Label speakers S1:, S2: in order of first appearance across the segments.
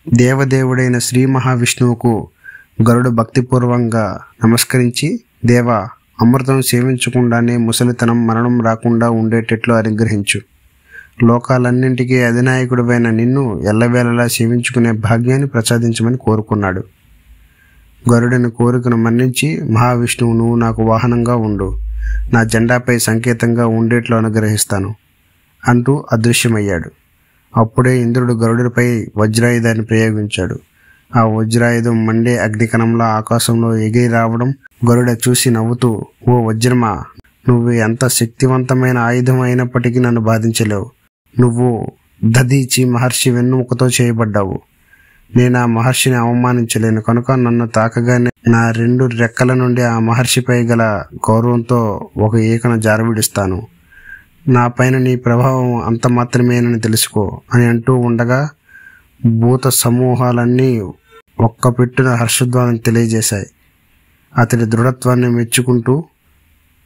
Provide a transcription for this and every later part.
S1: దేవదేవుడైన శ్రీ మహావిష్ణువుకు గరుడు భక్తిపూర్వంగా నమస్కరించి, దేవా, అమృతం సేవించకుండానే ముసలితనం మరణం రాకుండా ఉండేటట్లు అనుగ్రహించు. లోకాలన్నింటికీ అధినాయకుడివైన నిన్ను ఎల్లవేళలా సేవించుకునే భాగ్యాన్ని ప్రసాదించమని కోరుకున్నాడు. గరుడిని కోరికను మన్నించి, మహావిష్ణువు, నువ్వు నాకు వాహనంగా ఉండు, నా జెండాపై సంకేతంగా ఉండేట్లు అనుగ్రహిస్తాను అంటూ అదృశ్యమయ్యాడు. అప్పుడే ఇంద్రుడు గరుడిపై వజ్రాయుధాన్ని ప్రయోగించాడు. ఆ వజ్రాయుధం మండే అగ్నికణంలా ఆకాశంలో ఎగిరి రావడం గరుడ చూసి నవ్వుతూ, ఓ వజ్రమా, నువ్వు ఎంత శక్తివంతమైన ఆయుధం అయినప్పటికీ నన్ను బాధించలేవు. నువ్వు దధీచి మహర్షి వెన్నుముకతో చేయబడ్డావు. నేను ఆ మహర్షిని అవమానించలేను కనుక నన్ను తాకగానే నా 2 రెక్కల నుండి ఆ మహర్షిపై గల గౌరవంతో ఒక ఈకను జారవిడుస్తాను. నా పైన నీ ప్రభావం అంత మాత్రమేనని తెలుసుకో అని అంటూ ఉండగా భూత సమూహాలన్నీ ఒక్క పెట్టున హర్షధ్వానం తెలియజేశాయి. అతడి దృఢత్వాన్ని మెచ్చుకుంటూ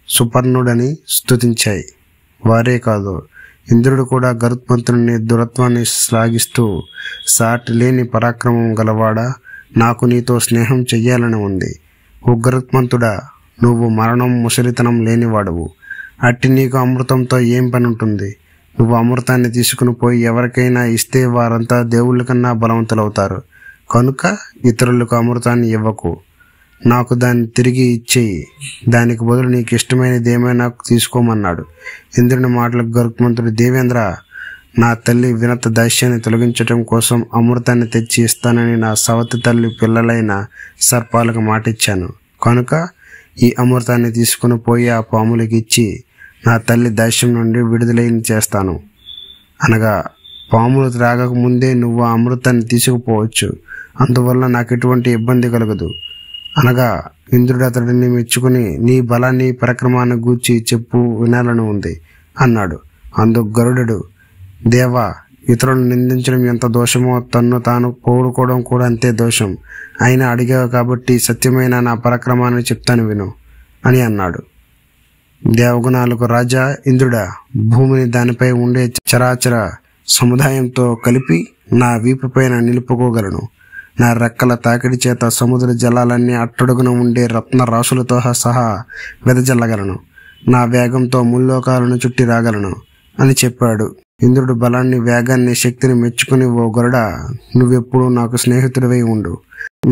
S1: సుపర్ణుడని స్తుతించాయి. వారే కాదు, ఇంద్రుడు కూడా గరుత్మంతుని దృఢత్వాన్ని శ్లాఘిస్తూ, సాటి లేని పరాక్రమం గలవాడా, నాకు నీతో స్నేహం చెయ్యాలని ఉంది. ఓ గరుత్మంతుడా, నువ్వు మరణం ముసలితనం లేనివాడవు. అట్టి నీకు అమృతంతో ఏం పని ఉంటుంది? నువ్వు అమృతాన్ని తీసుకుని పోయి ఎవరికైనా ఇస్తే వారంతా దేవుళ్ళ కన్నా బలవంతులవుతారు. కనుక ఇతరులకు అమృతాన్ని ఇవ్వకు, నాకు దాన్ని తిరిగి ఇచ్చేయి. దానికి బదులు నీకు ఇష్టమైనది ఏమైనా తీసుకోమన్నాడు. ఇంద్రుని మాటలకు గరుత్మంతుడు, దేవేంద్ర, నా తల్లి వినత దాస్యాన్ని తొలగించటం కోసం అమృతాన్ని తెచ్చి ఇస్తానని నా సవతి తల్లి పిల్లలైన సర్పాలకు మాటిచ్చాను. కనుక ఈ అమృతాన్ని తీసుకుని పోయి ఆ పాములకి ఇచ్చి నా తల్లి దాస్యం నుండి విడుదలైన చేస్తాను. అనగా, పాములు త్రాగక ముందే నువ్వు ఆ అమృతాన్ని తీసుకుపోవచ్చు, అందువల్ల నాకు ఎటువంటి ఇబ్బంది కలగదు అనగా, ఇంద్రుడు అతడిని మెచ్చుకుని, నీ బలాన్ని పరాక్రమాన్ని గూర్చి చెప్పు, వినాలని ఉంది అన్నాడు. అందుకు గరుడు, దేవా, ఇతరులను నిందించడం ఎంత దోషమో తన్ను తాను పోగొడుకోవడం కూడా అంతే దోషం. అయినా అడిగావు కాబట్టి సత్యమైన నా పరాక్రమాన్ని చెప్తాను, విను అని అన్నాడు. దేవగుణాలకు రాజా ఇంద్రుడా, భూమిని దానిపై ఉండే చరాచర సముదాయంతో కలిపి నా వీపు పైన నిలుపుకోగలను. నా రెక్కల తాకిడి చేత సముద్ర జలాలన్నీ అట్టడుగున ఉండే రత్న రాశులతో సహా వెదజల్లగలను. నా వేగంతో ముల్లోకాలను చుట్టి రాగలను అని చెప్పాడు. ఇంద్రుడు బలాన్ని, వేగాన్ని, శక్తిని మెచ్చుకుని, ఓ గరుడా, నువ్వెప్పుడు నాకు స్నేహితుడివై ఉండు.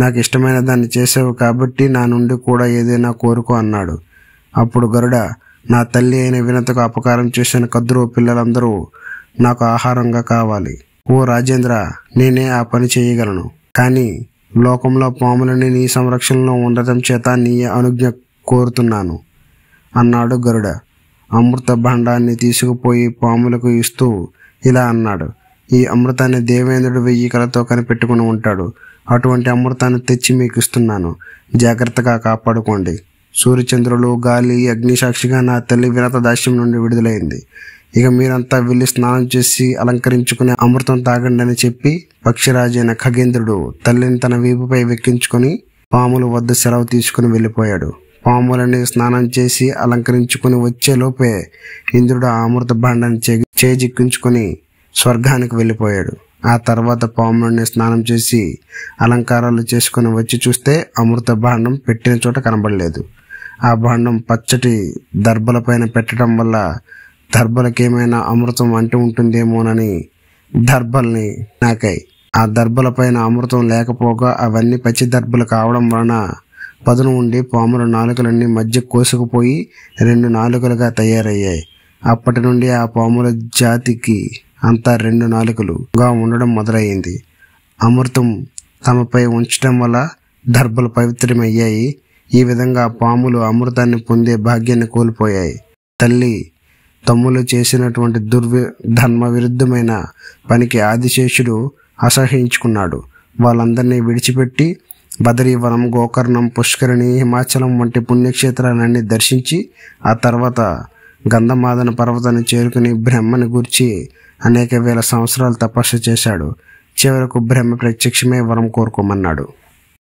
S1: నాకు ఇష్టమైన దాన్ని చేసావు కాబట్టి నా నుండి కూడా ఏదైనా కోరుకో అన్నాడు. అప్పుడు గరుడ, నా తల్లి అయిన వినతకు అపకారం చేసిన కద్రువ పిల్లలందరూ నాకు ఆహారంగా కావాలి. ఓ రాజేంద్ర, నేనే ఆ పని చేయగలను. కానీ లోకంలో పాములని నీ సంరక్షణలో ఉండటం చేత నీ అనుజ్ఞ కోరుతున్నాను అన్నాడు గరుడ. అమృత భాండాన్ని తీసుకుపోయి పాములకు ఇస్తూ ఇలా అన్నాడు, ఈ అమృతాన్ని దేవేంద్రుడు 1000 కలతో కనిపెట్టుకుని ఉంటాడు. అటువంటి అమృతాన్ని తెచ్చి మీకు ఇస్తున్నాను. జాగ్రత్తగా కాపాడుకోండి. సూర్యచంద్రులు, గాలి, అగ్ని సాక్షిగా నా తల్లి వినత దాస్యం నుండి విడుదలైంది. ఇక మీరంతా వెళ్ళి స్నానం చేసి అలంకరించుకుని అమృతం తాగండి అని చెప్పి పక్షిరాజైన ఖగేంద్రుడు తల్లిని తన వీపుపై వెక్కించుకుని పాముల వద్ద సెలవు తీసుకుని వెళ్ళిపోయాడు. పాములని స్నానం చేసి అలంకరించుకుని వచ్చేలోపే ఇంద్రుడు ఆ అమృత భాండాన్ని చేజిక్కించుకుని స్వర్గానికి వెళ్ళిపోయాడు. ఆ తర్వాత పాములని స్నానం చేసి అలంకారాలు చేసుకుని వచ్చి చూస్తే అమృత భాండం పెట్టిన చోట కనబడలేదు. ఆ భాండం పచ్చటి దర్భలపైన పెట్టడం వల్ల దర్భలకేమైనా అమృతం అంటి ఉంటుందేమోనని దర్భల్ని నాకాయి. ఆ దర్భలపైన అమృతం లేకపోగా అవన్నీ పచ్చి దర్భలు కావడం వలన పదును ఉండి పాముల నాలుకలన్నీ మధ్య కోసుకుపోయి 2 నాలుకలుగా తయారయ్యాయి. అప్పటి నుండి ఆ పాముల జాతికి అంతా 2 నాలుకలుగా ఉండడం మొదలయ్యింది. అమృతం తమపై ఉంచడం వల్ల దర్భలు పవిత్రమయ్యాయి. ఈ విధంగా పాములు అమృతాన్ని పొందే భాగ్యాన్ని కోల్పోయాయి. తల్లి తమ్ములు చేసినటువంటి ధర్మ విరుద్ధమైన పనికి ఆదిశేషుడు అసహించుకున్నాడు. వాళ్ళందరినీ విడిచిపెట్టి బదరీవనం, గోకర్ణం, పుష్కరిణి, హిమాచలం వంటి పుణ్యక్షేత్రాలన్నీ దర్శించి ఆ తర్వాత గంధమాదన పర్వతాన్ని చేరుకుని బ్రహ్మని గూర్చి అనేక వేల సంవత్సరాలు తపస్సు చేశాడు. చివరకు బ్రహ్మ ప్రత్యక్షమే వరం కోరుకోమన్నాడు.